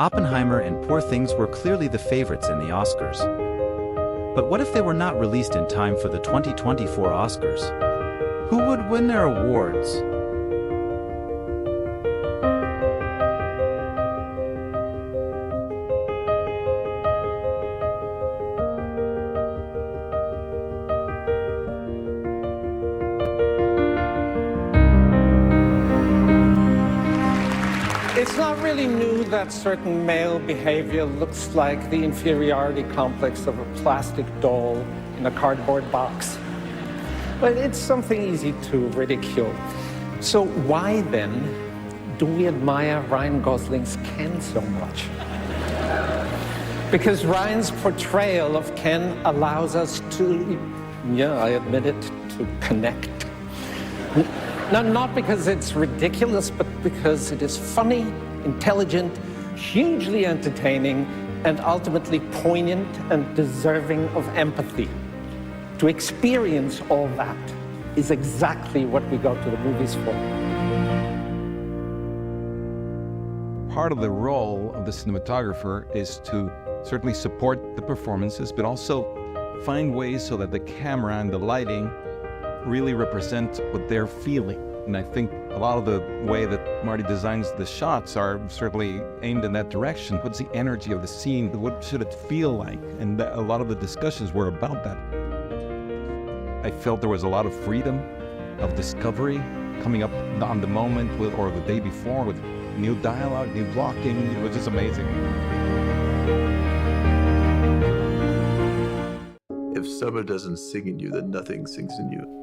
Oppenheimer and Poor Things were clearly the favorites in the Oscars. But what if they were not released in time for the 2024 Oscars? Who would win their awards? It's not really new that certain male behavior looks like the inferiority complex of a plastic doll in a cardboard box. But it's something easy to ridicule. So why then do we admire Ryan Gosling's Ken so much? Because Ryan's portrayal of Ken allows us to, yeah, I admit it, to connect. Now, not because it's ridiculous, but because it is funny, intelligent, hugely entertaining, and ultimately poignant and deserving of empathy. To experience all that is exactly what we go to the movies for. Part of the role of the cinematographer is to certainly support the performances, but also find ways so that the camera and the lighting really represent what they're feeling. And I think a lot of the way that Marty designs the shots are certainly aimed in that direction. What's the energy of the scene? What should it feel like? And a lot of the discussions were about that. I felt there was a lot of freedom of discovery coming up on the moment or the day before with new dialogue, new blocking. It was just amazing. If summer doesn't sing in you, then nothing sings in you.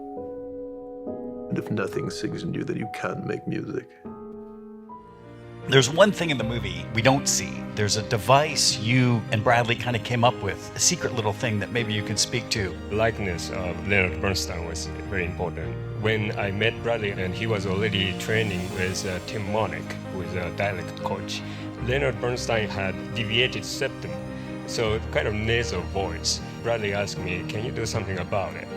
And if nothing sings in you, then you can't make music. There's one thing in the movie we don't see. There's a device you and Bradley kind of came up with, a secret little thing that maybe you can speak to. The likeness of Leonard Bernstein was very important. When I met Bradley, and he was already training with Tim Monick, who is a dialect coach, Leonard Bernstein had deviated septum, so kind of nasal voice. Bradley asked me, can you do something about it?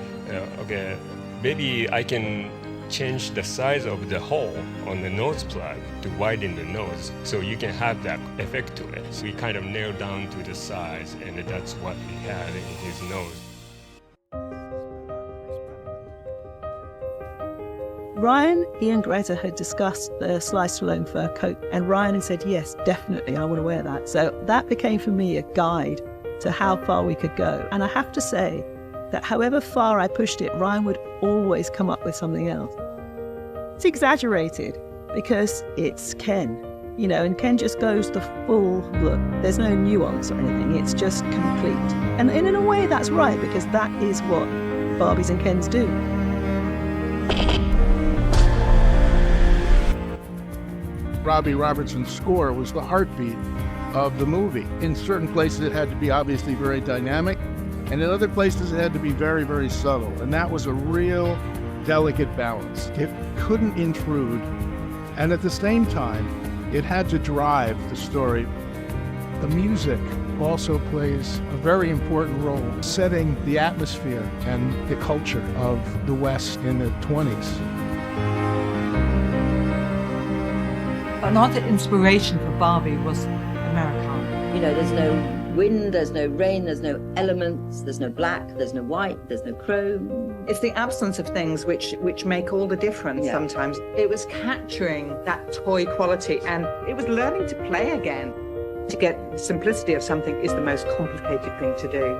Okay, maybe I can change the size of the hole on the nose plug to widen the nose so you can have that effect to it. So we kind of nailed down to the size, and that's what he had in his nose. Ryan, he and Greta had discussed the sliced loam fur coat, and Ryan had said, yes, definitely, I want to wear that. So that became for me a guide to how far we could go. And I have to say that however far I pushed it, Ryan would always come up with something else. It's exaggerated because it's Ken, and Ken just goes the full look. There's no nuance or anything, it's just complete. And in a way that's right, because that is what Barbies and Kens do. Robbie Robertson's score was the heartbeat of the movie. In certain places it had to be obviously very dynamic, and in other places it had to be very, very subtle. And that was a real delicate balance. It couldn't intrude, and at the same time, it had to drive the story. The music also plays a very important role, setting the atmosphere and the culture of the West in the 20s. Another inspiration for Barbie was Americana. There's no wind, there's no rain, there's no elements, there's no black, there's no white, there's no chrome. It's the absence of things which make all the difference sometimes. It was capturing that toy quality, and it was learning to play again. To get the simplicity of something is the most complicated thing to do.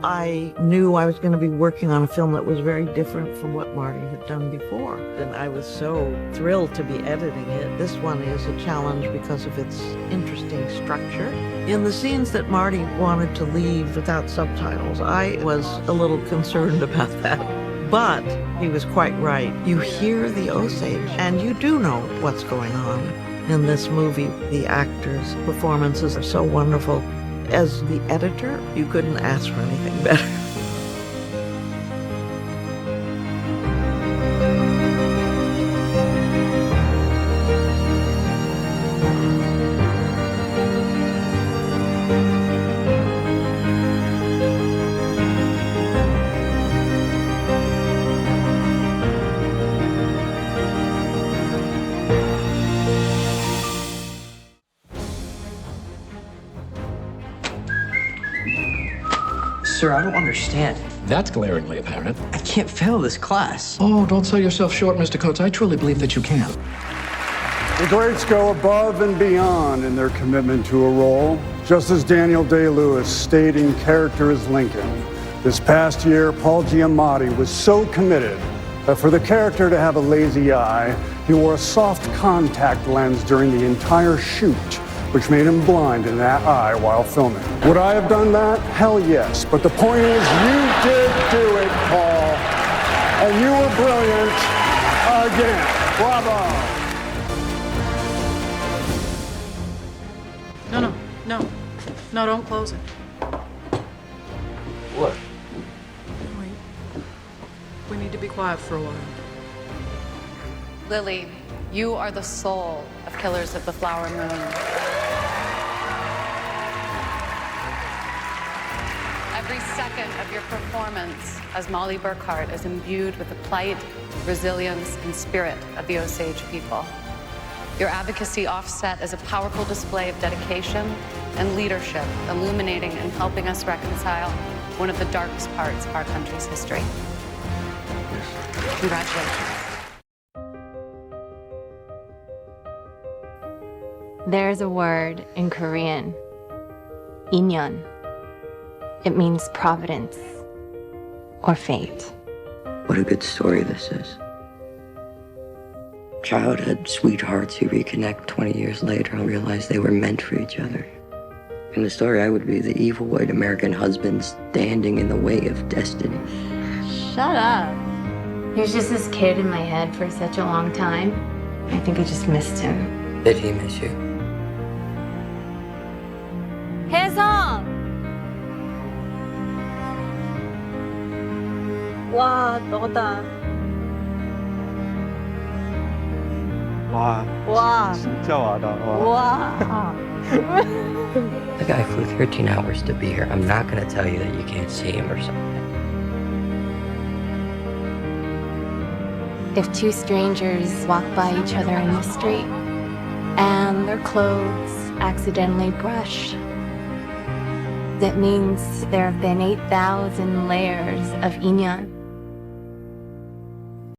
I knew I was going to be working on a film that was very different from what Marty had done before. And I was so thrilled to be editing it. This one is a challenge because of its interesting structure. In the scenes that Marty wanted to leave without subtitles, I was a little concerned about that. But he was quite right. You hear the Osage, and you do know what's going on in this movie. The actors' performances are so wonderful. As the editor, you couldn't ask for anything better. Sir, I don't understand. That's glaringly apparent. I can't fail this class. Oh, don't sell yourself short, Mr. Coates. I truly believe that you can. The greats go above and beyond in their commitment to a role, just as Daniel Day-Lewis stayed in character as Lincoln. This past year, Paul Giamatti was so committed that for the character to have a lazy eye, he wore a soft contact lens during the entire shoot, which made him blind in that eye while filming. Would I have done that? Hell yes. But the point is, you did do it, Paul. And you were brilliant again. Bravo. No, don't close it. What? Wait. We need to be quiet for a while. Lily, you are the soul of Killers of the Flower Moon. Every second of your performance as Molly Burkhart is imbued with the plight, resilience, and spirit of the Osage people. Your advocacy offset is a powerful display of dedication and leadership, illuminating and helping us reconcile one of the darkest parts of our country's history. Congratulations. There's a word in Korean, inyeon. It means providence or fate. What a good story this is. Childhood sweethearts who reconnect 20 years later and realize they were meant for each other. In the story, I would be the evil white American husband standing in the way of destiny. Shut up. He was just this kid in my head for such a long time. I think I just missed him. Did he miss you? 혜성! 와, 너다. 와, 진짜 와다. 와. The guy flew 13 hours to be here. I'm not going to tell you that you can't see him or something. If two strangers walk by each other in the street and their clothes accidentally brush, that means there have been 8,000 layers of inyeon.